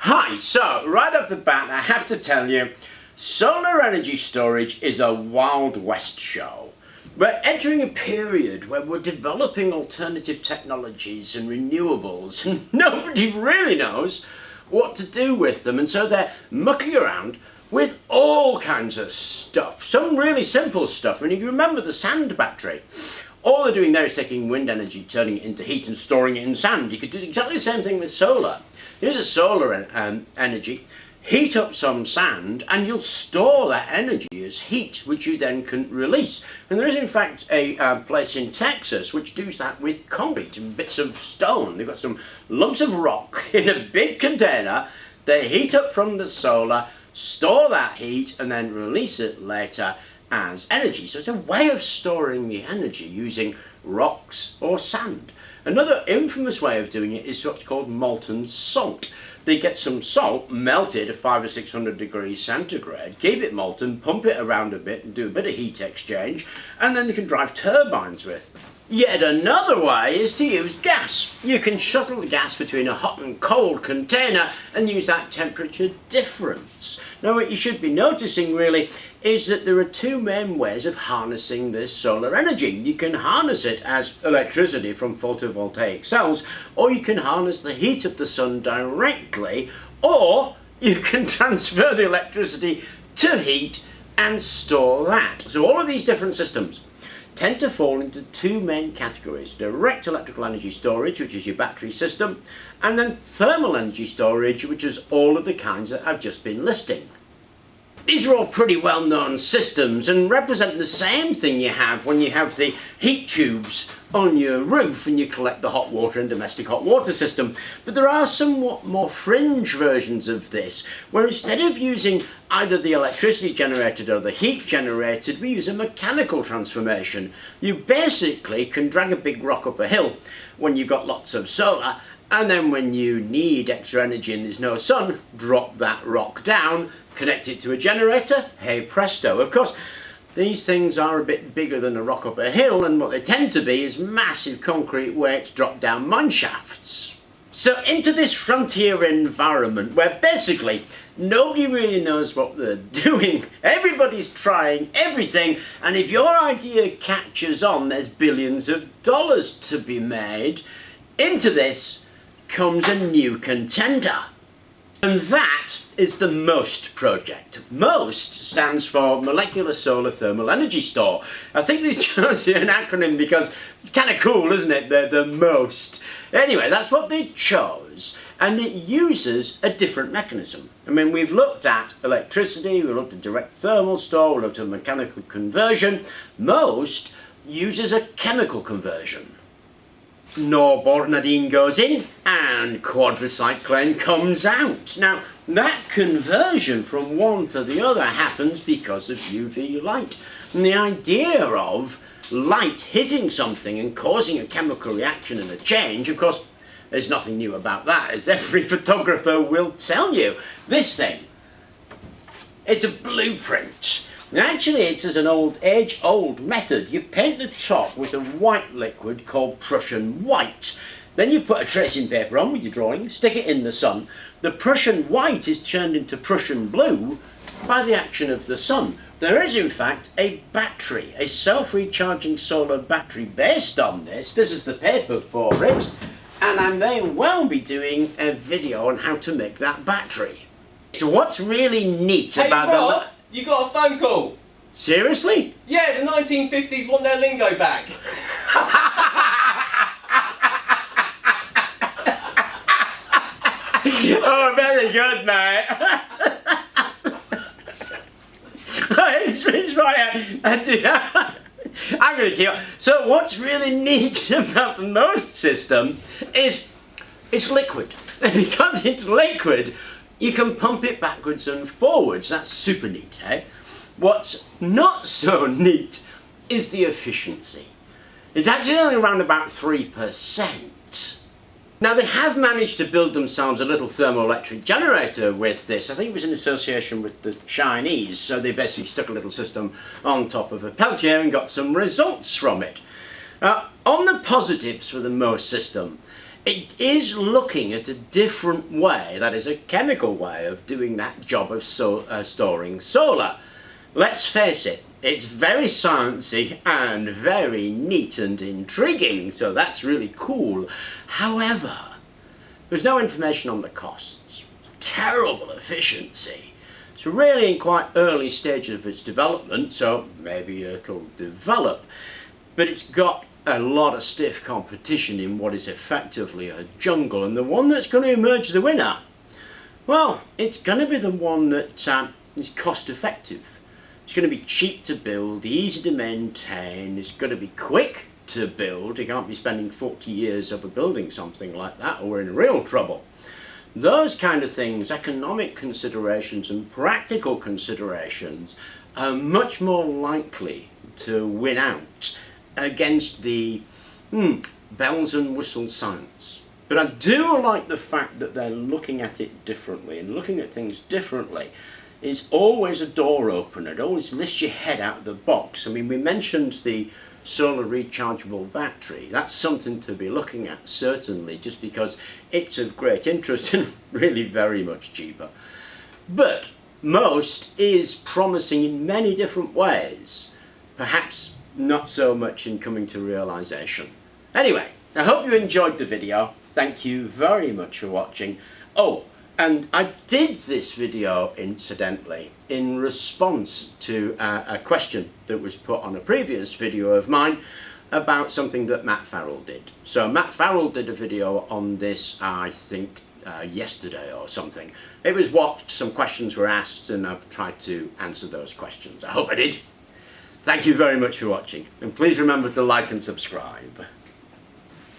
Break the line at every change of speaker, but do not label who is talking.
Hi, so right off the bat I have to tell you, solar energy storage is a Wild West show. We're entering a period where we're developing alternative technologies and renewables and nobody really knows what to do with them, and so they're mucking around with all kinds of stuff. Some really simple stuff. I mean, if you remember the sand battery, all they're doing there is taking wind energy, turning it into heat and storing it in sand. You could do exactly the same thing with solar. Use a solar energy, heat up some sand, and you'll store that energy as heat, which you then can release. And there is in fact a place in Texas which does that with concrete and bits of stone. They've got some lumps of rock in a big container. They heat up from the solar, store that heat, and then release it later as energy. So it's a way of storing the energy using rocks or sand. Another infamous way of doing it is what's called molten salt. They get some salt melted at 500 or 600 degrees centigrade, keep it molten, pump it around a bit and do a bit of heat exchange, and then they can drive turbines with. Yet another way is to use gas. You can shuttle the gas between a hot and cold container and use that temperature difference. Now what you should be noticing really is that there are two main ways of harnessing this solar energy. You can harness it as electricity from photovoltaic cells, or you can harness the heat of the sun directly, or you can transfer the electricity to heat and store that. So all of these different systems tend to fall into two main categories: direct electrical energy storage, which is your battery system, and then thermal energy storage, which is all of the kinds that I've just been listing. These are all pretty well-known systems and represent the same thing you have when you have the heat tubes on your roof and you collect the hot water in domestic hot water system. But there are somewhat more fringe versions of this, where instead of using either the electricity generated or the heat generated, we use a mechanical transformation. You basically can drag a big rock up a hill when you've got lots of solar, and then when you need extra energy and there's no sun, drop that rock down, connect it to a generator, hey presto. Of course, these things are a bit bigger than a rock up a hill, and what they tend to be is massive concrete weights drop down mine shafts. So into this frontier environment where basically nobody really knows what they're doing, everybody's trying everything, and if your idea catches on, there's billions of dollars to be made. Into this comes a new contender. And that is the MOST project. MOST stands for Molecular Solar Thermal Energy Store. I think they chose an acronym because it's kind of cool, isn't it? The MOST. Anyway, that's what they chose, and it uses a different mechanism. I mean, we've looked at electricity, we've looked at direct thermal store, we've looked at mechanical conversion. MOST uses a chemical conversion. Norbornadine goes in and quadricyclane comes out. Now, that conversion from one to the other happens because of UV light. And the idea of light hitting something and causing a chemical reaction and a change, of course, there's nothing new about that, as every photographer will tell you. This thing, it's a blueprint. Actually, it's as an age-old method. You paint the top with a white liquid called Prussian white. Then you put a tracing paper on with your drawing, stick it in the sun. The Prussian white is turned into Prussian blue by the action of the sun. There is, in fact, a battery, a self-recharging solar battery based on this. This is the paper for it, and I may well be doing a video on how to make that battery. So what's really neat about
Rob, you got a phone call.
Seriously?
Yeah, the 1950s want their lingo back.
Oh, very good, mate. it's right. I'm going to kill. So what's really neat about the MOST system is it's liquid. And because it's liquid, you can pump it backwards and forwards. That's super neat, eh? What's not so neat is the efficiency. It's actually only around about 3%. Now, they have managed to build themselves a little thermoelectric generator with this. I think it was in association with the Chinese, so they basically stuck a little system on top of a Peltier and got some results from it. On the positives for the MOST system it is looking at a different way, that is a chemical way of doing that job of storing solar. Let's face it, it's very sciencey and very neat and intriguing, so that's really cool. However, there's no information on the costs. Terrible efficiency. It's really in quite early stages of its development, so maybe it'll develop. But it's got a lot of stiff competition in what is effectively a jungle, and the one that's going to emerge the winner, well, it's going to be the one that is cost effective. It's going to be cheap to build, easy to maintain, it's going to be quick to build. You can't be spending 40 years over building something like that or we're in real trouble. Those kind of things, economic considerations and practical considerations, are much more likely to win out against the bells and whistles science. But I do like the fact that they're looking at it differently, and looking at things differently is always a door opener. It always lifts your head out of the box. I mean, we mentioned the solar rechargeable battery. That's something to be looking at, certainly, just because it's of great interest and really very much cheaper. But most is promising in many different ways, perhaps not so much in coming to realization. Anyway, I hope you enjoyed the video. Thank you very much for watching. Oh, and I did this video, incidentally, in response to a question that was put on a previous video of mine about something that Matt Farrell did. So Matt Farrell did a video on this, I think, yesterday or something. It was watched, some questions were asked, and I've tried to answer those questions. I hope I did. Thank you very much for watching, and please remember to like and subscribe.